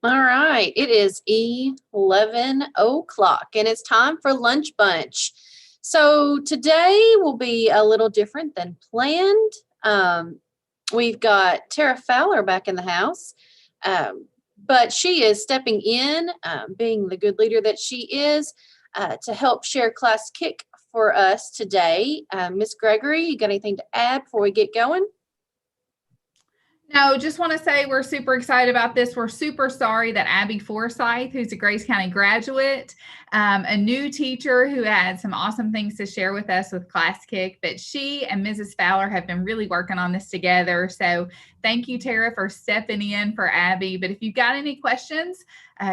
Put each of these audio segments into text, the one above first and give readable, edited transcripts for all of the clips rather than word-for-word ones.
All right, it is 11 o'clock and it's time for Lunch Bunch. So today will be a little different than planned. We've got Tara Fowler back in the house, but she is stepping in, being the good leader that she is, to help share Class Kick for us today. Miss Gregory, you got anything to add before we get going? No, just want to say we're super excited about this. We're super sorry that Abby Forsyth, who's a Grace County graduate, a new teacher who had some awesome things to share with us with Class Kick, but she and Mrs. Fowler have been really working on this together. So thank you, Tara, for stepping in for Abby. But if you've got any questions,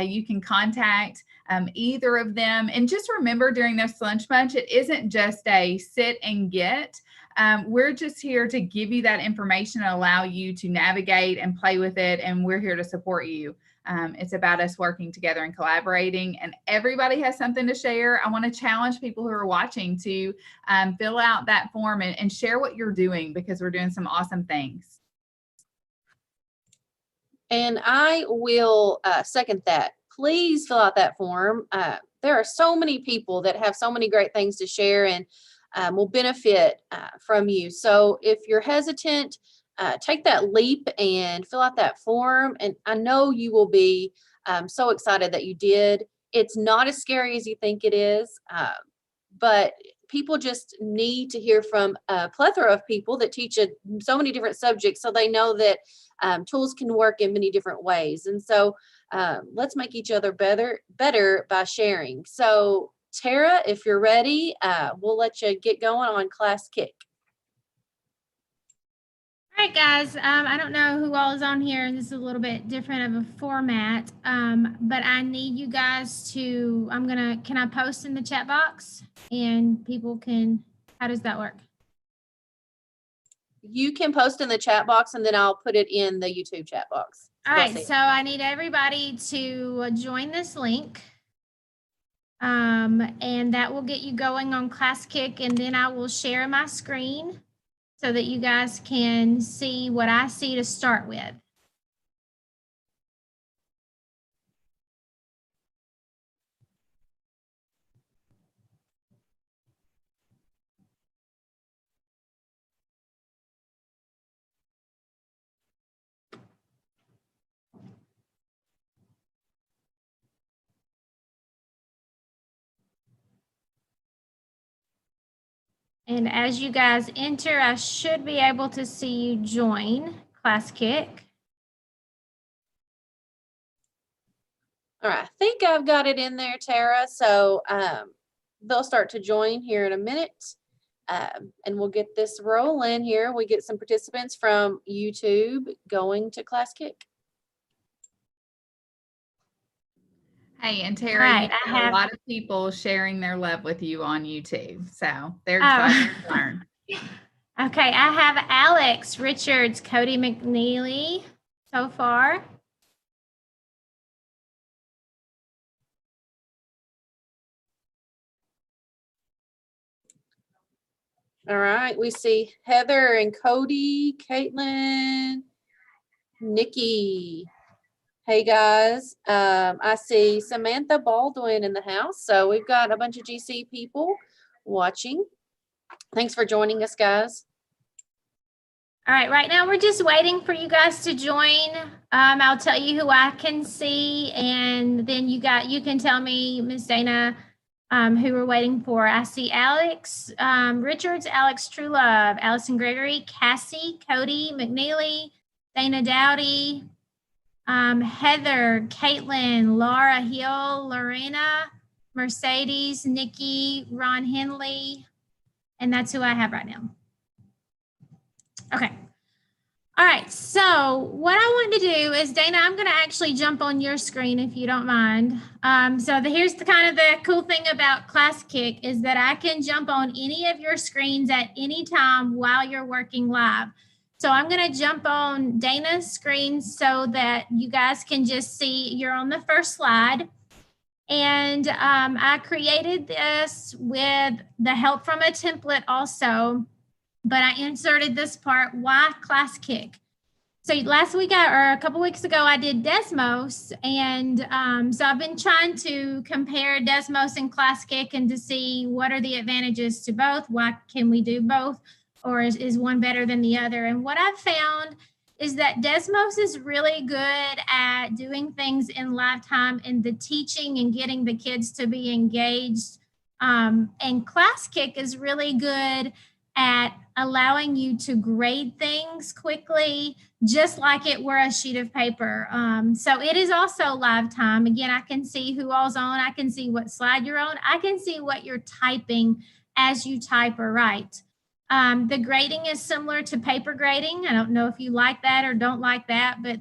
you can contact either of them. And just remember during this lunch bunch, it isn't just a sit and get. We're just here to give you that information and allow you to navigate and play with it. And we're here to support you. It's about us working together and collaborating, and everybody has something to share. I want to challenge people who are watching to fill out that form and share what you're doing, because we're doing some awesome things. And I will second that. Please fill out that form. There are so many people that have so many great things to share and will benefit from you. So if you're hesitant, take that leap and fill out that form. And I know you will be so excited that you did. It's not as scary as you think it is, but people just need to hear from a plethora of people that teach so many different subjects, so they know that tools can work in many different ways. And so let's make each other better by sharing. So Tara, if you're ready, we'll let you get going on Class Kick. All right, guys, I don't know who all is on here. This is a little bit different of a format, but I need you guys to, can I post in the chat box and people can, how does that work? You can post in the chat box and then I'll put it in the YouTube chat box. All right, so I need everybody to join this link. And that will get you going on Class Kick, and then I will share my screen so that you guys can see what I see to start with. And as you guys enter, I should be able to see you join Class Kick. All right, I think I've got it in there, Tara. So they'll start to join here in a minute. And we'll get this rolling here. We get some participants from YouTube going to Class Kick. Hey, and Tara, Right, you I have a lot of people sharing their love with you on YouTube, so they're excited to learn. Okay, I have Alex Richards, Cody McNeely so far. All right, we see Heather and Cody, Caitlin, Nikki. Hey guys, I see Samantha Baldwin in the house. So we've got a bunch of GC people watching. Thanks for joining us, guys. All right now we're just waiting for you guys to join. I'll tell you who I can see, and then you can tell me, Ms. Dana, who we're waiting for. I see Alex Richards, Alex Truelove, Allison Gregory, Cassie, Cody McNeely, Dana Dowdy, Heather, Caitlin, Laura Hill, Lorena, Mercedes, Nikki, Ron Henley, and that's who I have right now. Okay. All right, so what I want to do is, Dana, I'm going to actually jump on your screen if you don't mind. Here's the kind of the cool thing about Class Kick is that I can jump on any of your screens at any time while you're working live. So I'm going to jump on Dana's screen so that you guys can just see you're on the first slide. And I created this with the help from a template also, but I inserted this part, why Class Kick? So last week or a couple weeks ago, I did Desmos, and so I've been trying to compare Desmos and Classkick and to see what are the advantages to both. Why can we do both, or is one better than the other? And what I've found is that Desmos is really good at doing things in live time and the teaching and getting the kids to be engaged. And Classkick is really good at allowing you to grade things quickly, just like it were a sheet of paper. So it is also live time. Again, I can see who all's on. I can see what slide you're on. I can see what you're typing as you type or write. The grading is similar to paper grading. I don't know if you like that or don't like that, but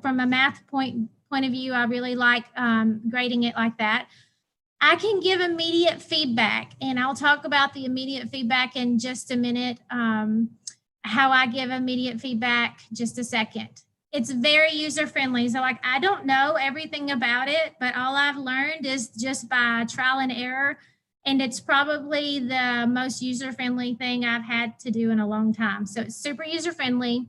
from a math point of view, I really like grading it like that. I can give immediate feedback, and I'll talk about the immediate feedback in just a minute, how I give immediate feedback, just a second. It's very user-friendly. So like, I don't know everything about it, but all I've learned is just by trial and error. And it's probably the most user-friendly thing I've had to do in a long time. So it's super user-friendly.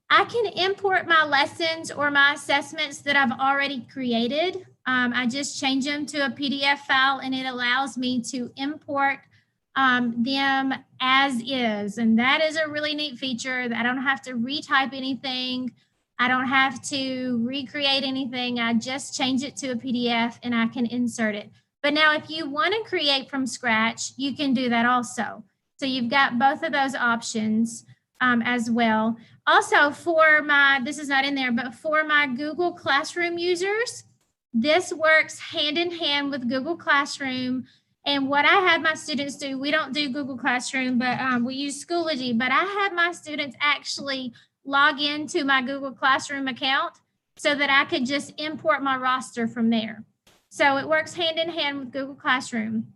I can import my lessons or my assessments that I've already created. I just change them to a PDF file, and it allows me to import them as is. And that is a really neat feature that I don't have to retype anything. I don't have to recreate anything. I just change it to a PDF and I can insert it. But now if you want to create from scratch, you can do that also. So you've got both of those options as well. Also this is not in there, but for my Google Classroom users, this works hand in hand with Google Classroom. And what I had my students do, we don't do Google Classroom, but we use Schoology, but I had my students actually log into my Google Classroom account so that I could just import my roster from there. So it works hand in hand with Google Classroom.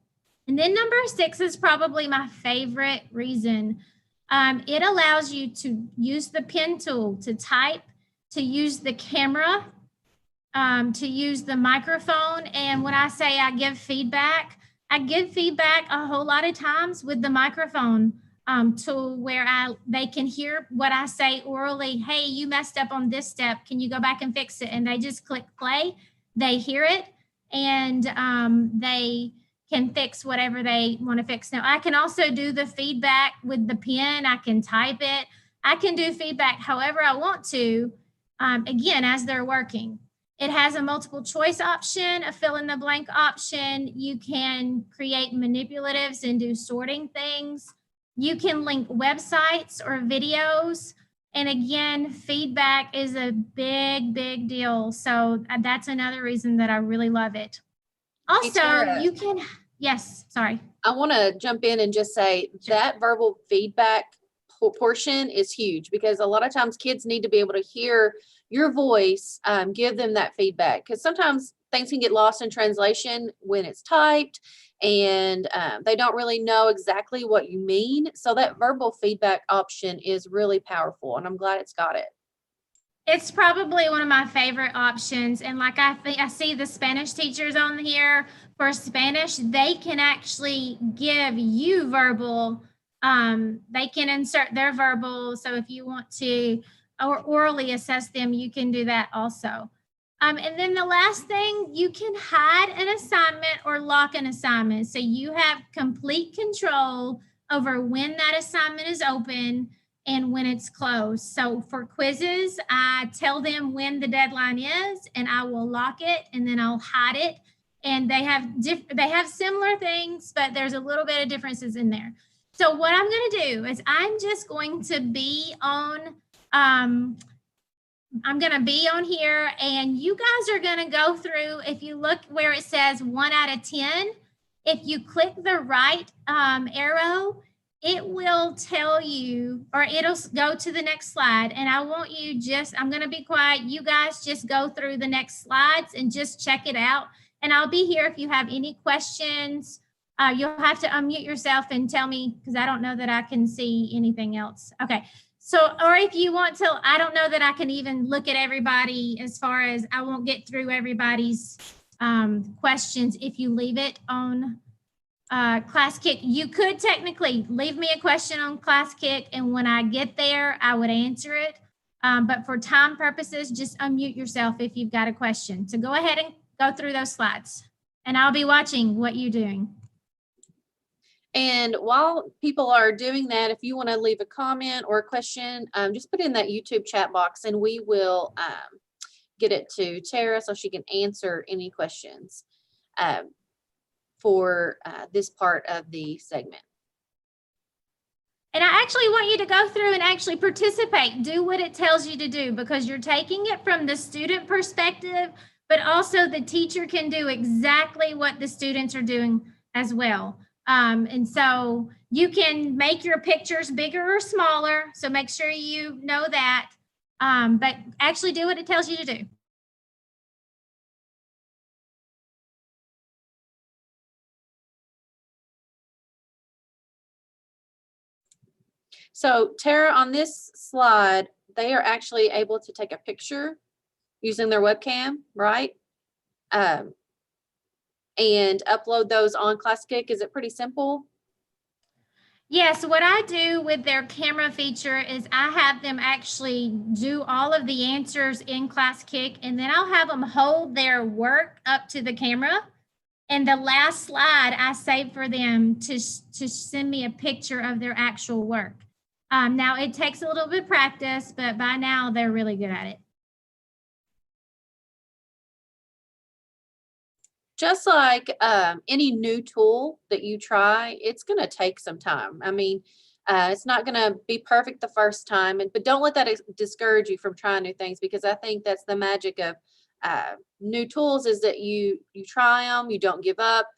And then number 6 is probably my favorite reason. It allows you to use the pen tool to type, to use the camera, to use the microphone. And when I say I give feedback a whole lot of times with the microphone tool where they can hear what I say orally. Hey, you messed up on this step. Can you go back and fix it? And they just click play. They hear it, and they can fix whatever they want to fix. Now, I can also do the feedback with the pen. I can type it. I can do feedback however I want to, again, as they're working. It has a multiple choice option, a fill in the blank option. You can create manipulatives and do sorting things. You can link websites or videos. And again, feedback is a big, big deal. So that's another reason that I really love it. Also, you can, yes, sorry. I want to jump in and just say that verbal feedback portion is huge, because a lot of times kids need to be able to hear your voice, give them that feedback, because sometimes things can get lost in translation when it's typed, and they don't really know exactly what you mean. So that verbal feedback option is really powerful, and I'm glad it's got it. It's probably one of my favorite options. And like I see the Spanish teachers on here for Spanish, they can actually give you verbal, they can insert their verbal. So if you want to or orally assess them, you can do that also. And then the last thing, you can hide an assignment or lock an assignment. So you have complete control over when that assignment is open and when it's closed. So for quizzes, I tell them when the deadline is, and I will lock it, and then I'll hide it. And they have similar things, but there's a little bit of differences in there. So what I'm going to do is I'm just going to be on, I'm going to be on here, and you guys are going to go through. If you look where it says 1 out of 10, if you click the right arrow, it will tell you, or it'll go to the next slide. And I want you I'm going to be quiet. You guys just go through the next slides and just check it out. And I'll be here if you have any questions. You'll have to unmute yourself and tell me, because I don't know that I can see anything else. Okay. So, or if you want to, I don't know that I can even look at everybody, as far as I won't get through everybody's questions if you leave it on Classkick. You could technically leave me a question on Classkick, and when I get there, I would answer it. But for time purposes, just unmute yourself if you've got a question. So go ahead and go through those slides, and I'll be watching what you're doing. And while people are doing that, if you want to leave a comment or a question, just put in that YouTube chat box and we will get it to Tara so she can answer any questions for this part of the segment. And I actually want you to go through and actually participate. Do what it tells you to do, because you're taking it from the student perspective, but also the teacher can do exactly what the students are doing as well. And so you can make your pictures bigger or smaller. So make sure you know that, but actually do what it tells you to do. So Tara, on this slide, they are actually able to take a picture using their webcam, right? And upload those on Classkick. Is it pretty simple? Yes, what I do with their camera feature is I have them actually do all of the answers in Classkick, and then I'll have them hold their work up to the camera. And the last slide I save for them to send me a picture of their actual work. Now it takes a little bit of practice, but by now they're really good at it. Just like any new tool that you try, it's going to take some time. I mean, it's not going to be perfect the first time, but don't let that discourage you from trying new things, because I think that's the magic of new tools, is that you try them, you don't give up,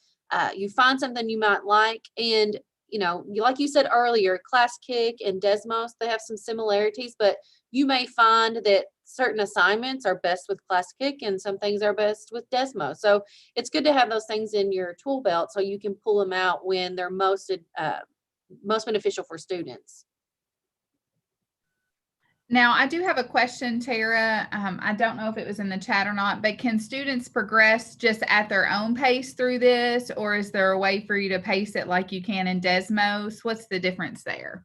you find something you might like. And you know, like you said earlier, Classkick and Desmos, they have some similarities, but you may find that certain assignments are best with Classkick and some things are best with Desmos. So it's good to have those things in your tool belt so you can pull them out when they're most beneficial for students. Now, I do have a question, Tara. I don't know if it was in the chat or not, but can students progress just at their own pace through this, or is there a way for you to pace it like you can in Desmos? What's the difference there?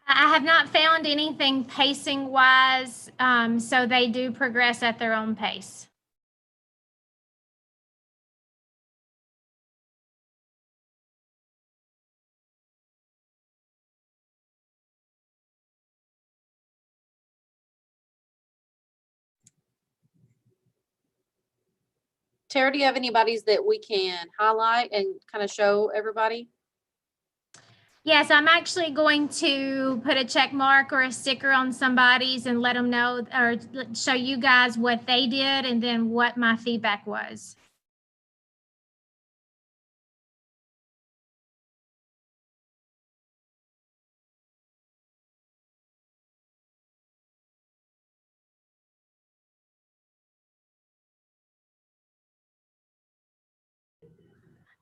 I have not found anything pacing wise, so they do progress at their own pace. Tara, do you have anybody's that we can highlight and kind of show everybody? Yes, I'm actually going to put a check mark or a sticker on somebody's and let them know, or show you guys what they did and then what my feedback was.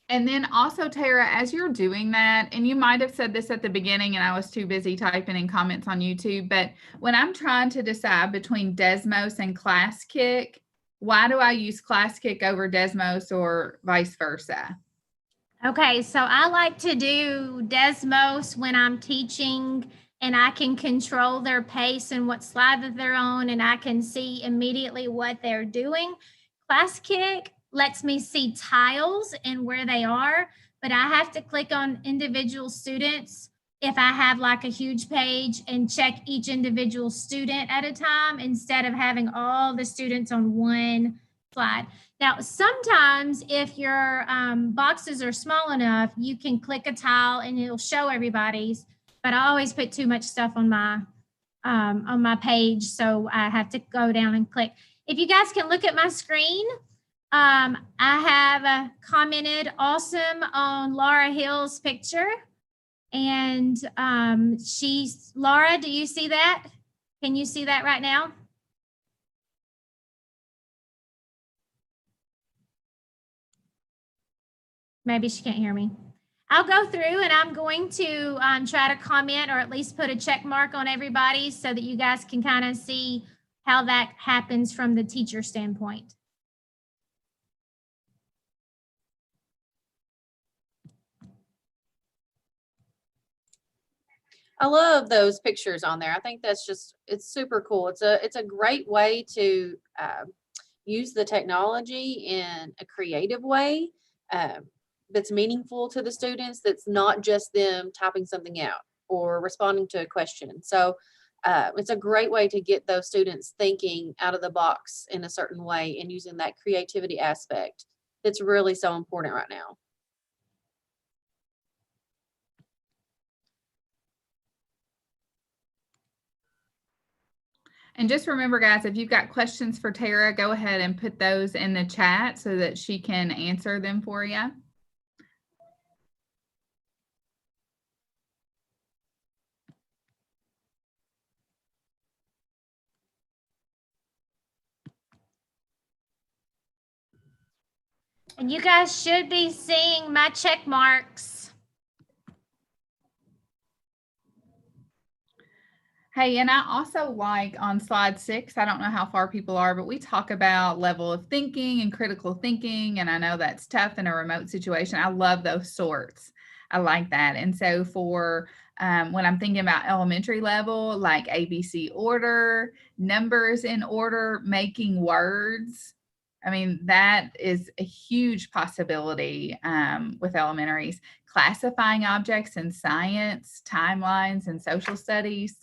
And then also, Tara, as you're doing that, and you might have said this at the beginning and I was too busy typing in comments on YouTube, but when I'm trying to decide between Desmos and Classkick, why do I use Classkick over Desmos or vice versa? Okay, so I like to do Desmos when I'm teaching and I can control their pace and what slide that they're on, and I can see immediately what they're doing. Classkick lets me see tiles and where they are, but I have to click on individual students if I have like a huge page and check each individual student at a time instead of having all the students on one slide. Now, sometimes if your boxes are small enough, you can click a tile and it'll show everybody's, but I always put too much stuff on my page, so I have to go down and click. If you guys can look at my screen, I have commented awesome on Laura Hill's picture. And Laura, do you see that? Can you see that right now? Maybe she can't hear me. I'll go through and I'm going to try to comment or at least put a check mark on everybody so that you guys can kind of see how that happens from the teacher standpoint. I love those pictures on there. I think that's just, it's super cool. It's a great way to use the technology in a creative way that's meaningful to the students, that's not just them typing something out or responding to a question. So it's a great way to get those students thinking out of the box in a certain way and using that creativity aspect that's really so important right now. And just remember, guys, if you've got questions for Tara, go ahead and put those in the chat so that she can answer them for you. And you guys should be seeing my check marks. Hey, and I also like on slide 6, I don't know how far people are, but we talk about level of thinking and critical thinking. And I know that's tough in a remote situation. I love those sorts. I like that. And so for when I'm thinking about elementary level, like ABC order, numbers in order, making words. I mean, that is a huge possibility with elementaries. Classifying objects in science, timelines, and social studies.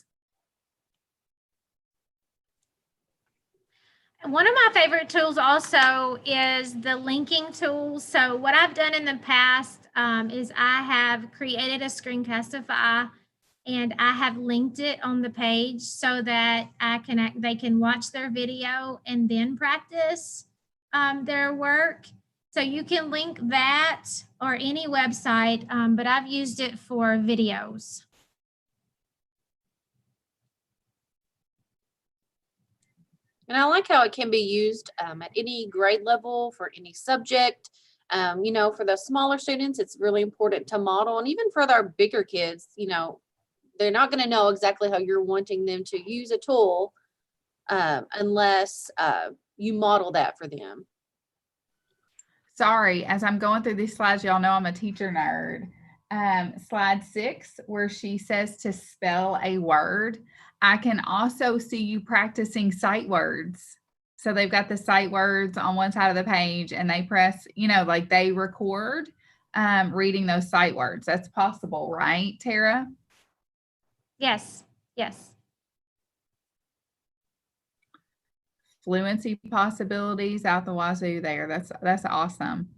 One of my favorite tools also is the linking tool. So what I've done in the past is I have created a screencastify and I have linked it on the page so that they can watch their video and then practice their work. So you can link that or any website, but I've used it for videos. And I like how it can be used at any grade level for any subject. You know, for the smaller students, it's really important to model. And even for our bigger kids, you know, they're not going to know exactly how you're wanting them to use a tool unless you model that for them. Sorry, as I'm going through these slides, y'all know I'm a teacher nerd. Slide 6, where she says to spell a word. I can also see you practicing sight words. So they've got the sight words on one side of the page and they press, you know, like they record reading those sight words. That's possible, right, Tara? Yes, yes. Fluency possibilities out the wazoo there. That's awesome.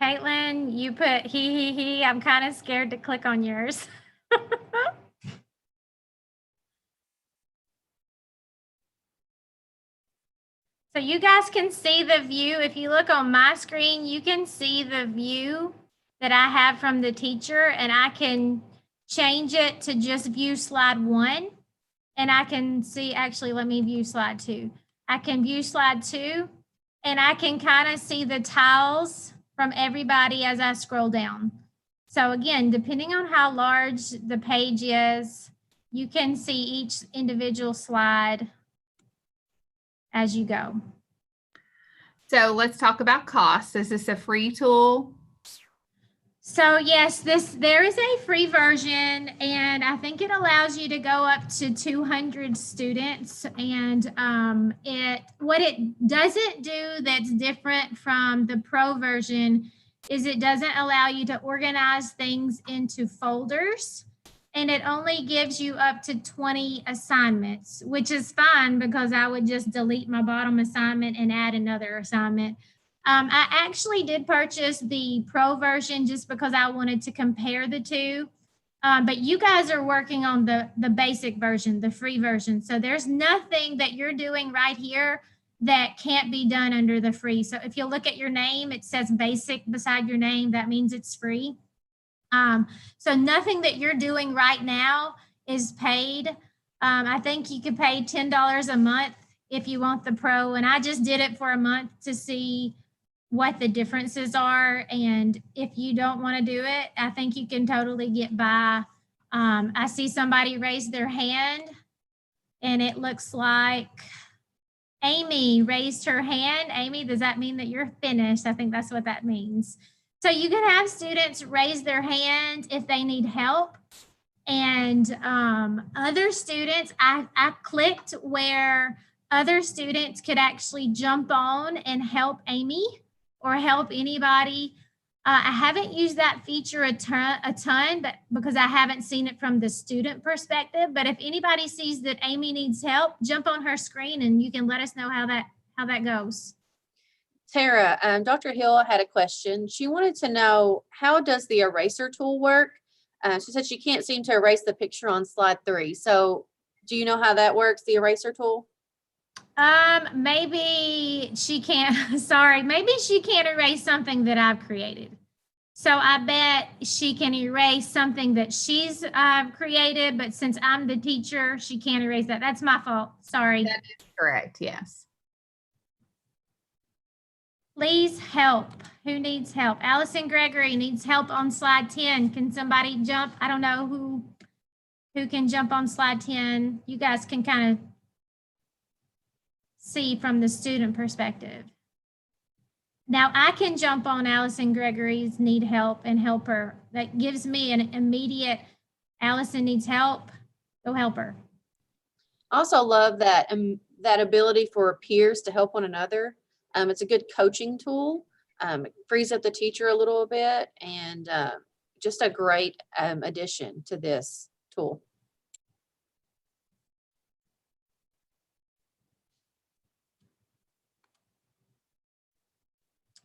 Caitlin, you put he. I'm kind of scared to click on yours. So you guys can see the view. If you look on my screen, you can see the view that I have from the teacher, and I can change it to just view slide 1. And I can see, actually, let me view slide 2. I can view slide 2, and I can kind of see the tiles from everybody as I scroll down. So again, depending on how large the page is, you can see each individual slide as you go. So let's talk about costs. Is this a free tool? So yes, there is a free version, and I think it allows you to go up to 200 students. And what it doesn't do that's different from the pro version is it doesn't allow you to organize things into folders, and it only gives you up to 20 assignments, which is fine because I would just delete my bottom assignment and add another assignment. I actually did purchase the pro version just because I wanted to compare the two. But you guys are working on the basic version, the free version. So there's nothing that you're doing right here that can't be done under the free. So if you look at your name, it says basic beside your name. That means it's free. So nothing that you're doing right now is paid. I think you could pay $10 a month if you want the pro. And I just did it for a month to see what the differences are. And if you don't want to do it, I think you can totally get by. I see somebody raise their hand, and it looks like Amy raised her hand. Amy, does that mean that you're finished? I think that's what that means. So you can have students raise their hand if they need help. And other students, I clicked where other students could actually jump on and help Amy or help anybody. I haven't used that feature a ton, but because I haven't seen it from the student perspective. But if anybody sees that Amy needs help, jump on her screen and you can let us know how that goes. Tara, Dr. Hill had a question. She wanted to know, how does the eraser tool work? She said she can't seem to erase the picture on slide 3. So do you know how that works, the eraser tool? Maybe she can't, sorry, maybe she can't erase something that I've created. So I bet she can erase something that she's created, but since I'm the teacher, she can't erase that. That's my fault. Sorry. That is correct. Yes. Please help. Who needs help? Allison Gregory needs help on slide 10. Can somebody jump? I don't know who can jump on slide 10. You guys can kind of see from the student perspective. Now I can jump on Allison Gregory's need help and help her. That gives me an immediate, Allison needs help, go help her. Also love that that ability for peers to help one another. It's a good coaching tool. It frees up the teacher a little bit, and just a great addition to this tool.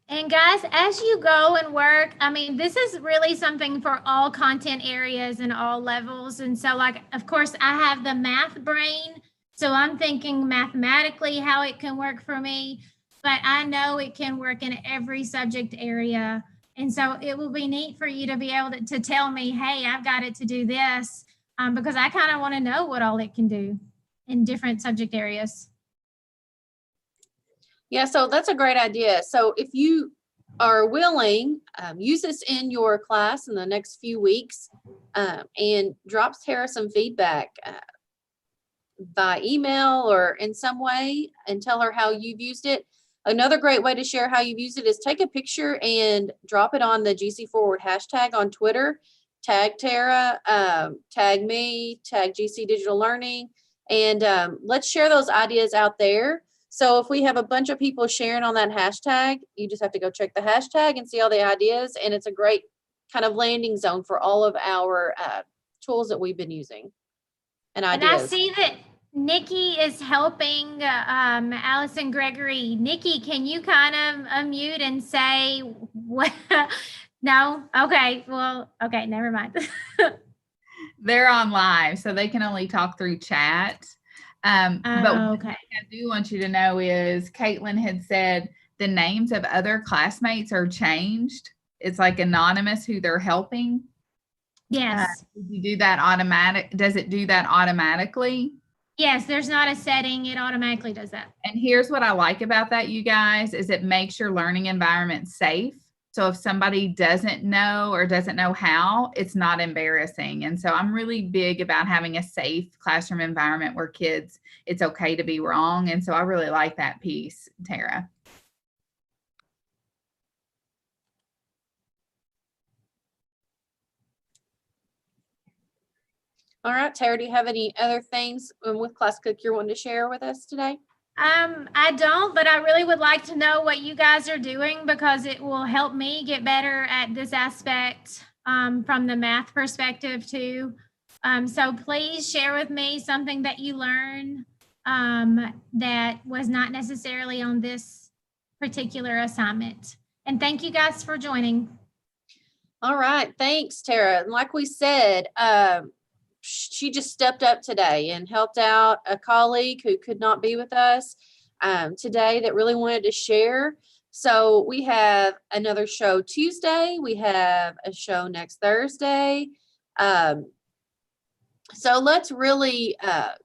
And guys, as you go and work, I mean, this is really something for all content areas and all levels. And so, like, of course, I have the math brain. So I'm thinking mathematically how it can work for me, but I know it can work in every subject area. And so it will be neat for you to be able to tell me, hey, I've got it to do this, because I kind of want to know what all it can do in different subject areas. Yeah, so that's a great idea. So if you are willing, use this in your class in the next few weeks, and drop Tara some feedback by email or in some way, and tell her how you've used it. Another great way to share how you've used it is take a picture and drop it on the GC Forward hashtag on Twitter. Tag Tara, tag me, tag GC Digital Learning, and let's share those ideas out there. So if we have a bunch of people sharing on that hashtag, you just have to go check the hashtag and see all the ideas. And it's a great kind of landing zone for all of our tools that we've been using and ideas. And I see that Nikki is helping Allison Gregory. Nikki, can you kind of unmute and say what? No? Okay. Well, okay. Never mind. They're on live, so they can only talk through chat. But what okay. I do want you to know is Caitlin had said the names of other classmates are changed. It's like anonymous who they're helping. Yes. You do that does it do that automatically? Yes, there's not a setting. It automatically does that. And here's what I like about that, you guys, is it makes your learning environment safe. So if somebody doesn't know or doesn't know how, it's not embarrassing. And so I'm really big about having a safe classroom environment where kids, it's okay to be wrong. And so I really like that piece, Tara. All right, Tara, do you have any other things with Classkick you're wanting to share with us today? I don't, but I really would like to know what you guys are doing, because it will help me get better at this aspect from the math perspective too. So please share with me something that you learned that was not necessarily on this particular assignment. And thank you guys for joining. All right, thanks, Tara. And like we said, she just stepped up today and helped out a colleague who could not be with us today that really wanted to share. So we have another show Tuesday. We have a show next Thursday. So let's really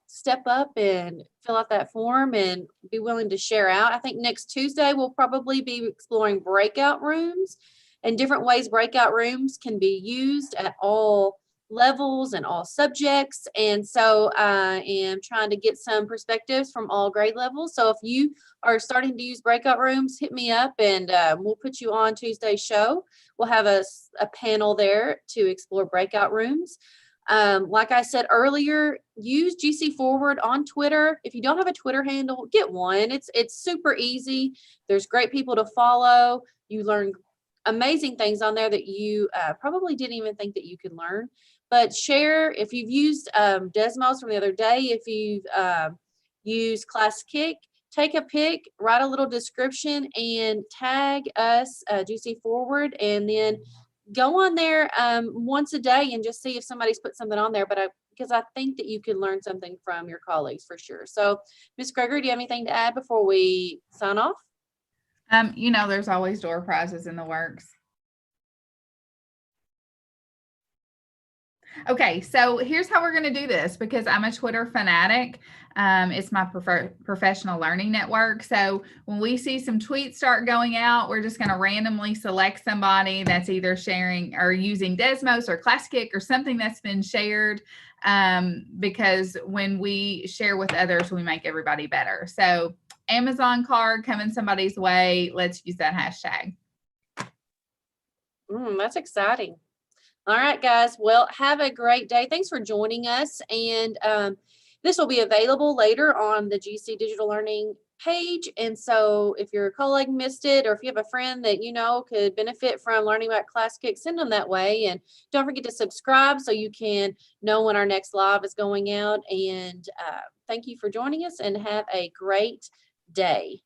step up and fill out that form and be willing to share out. I think next Tuesday we'll probably be exploring breakout rooms and different ways breakout rooms can be used at all levels and all subjects. And so I am trying to get some perspectives from all grade levels. So if you are starting to use breakout rooms, hit me up and we'll put you on Tuesday's show. We'll have a panel there to explore breakout rooms. Like I said earlier, use GC Forward on Twitter. If you don't have a Twitter handle, get one. It's super easy. There's great people to follow. You learn amazing things on there that you probably didn't even think that you could learn. But share if you've used Desmos from the other day, if you've used Classkick, take a pic, write a little description, and tag us GC Forward, and then go on there once a day and just see if somebody's put something on there. But because I think that you could learn something from your colleagues for sure. So, Ms. Gregory, do you have anything to add before we sign off? There's always door prizes in the works. Okay, so here's how we're going to do this because I'm a Twitter fanatic. It's my professional learning network. So when we see some tweets start going out, we're just going to randomly select somebody that's either sharing or using Desmos or Classkick or something that's been shared, because when we share with others, we make everybody better. So Amazon card coming somebody's way. Let's use that hashtag. That's exciting. All right, guys. Well, have a great day. Thanks for joining us. And this will be available later on the GC Digital Learning page. And so if your colleague missed it, or if you have a friend that you know could benefit from learning about Classkick, send them that way. And don't forget to subscribe so you can know when our next live is going out. And thank you for joining us and have a great day.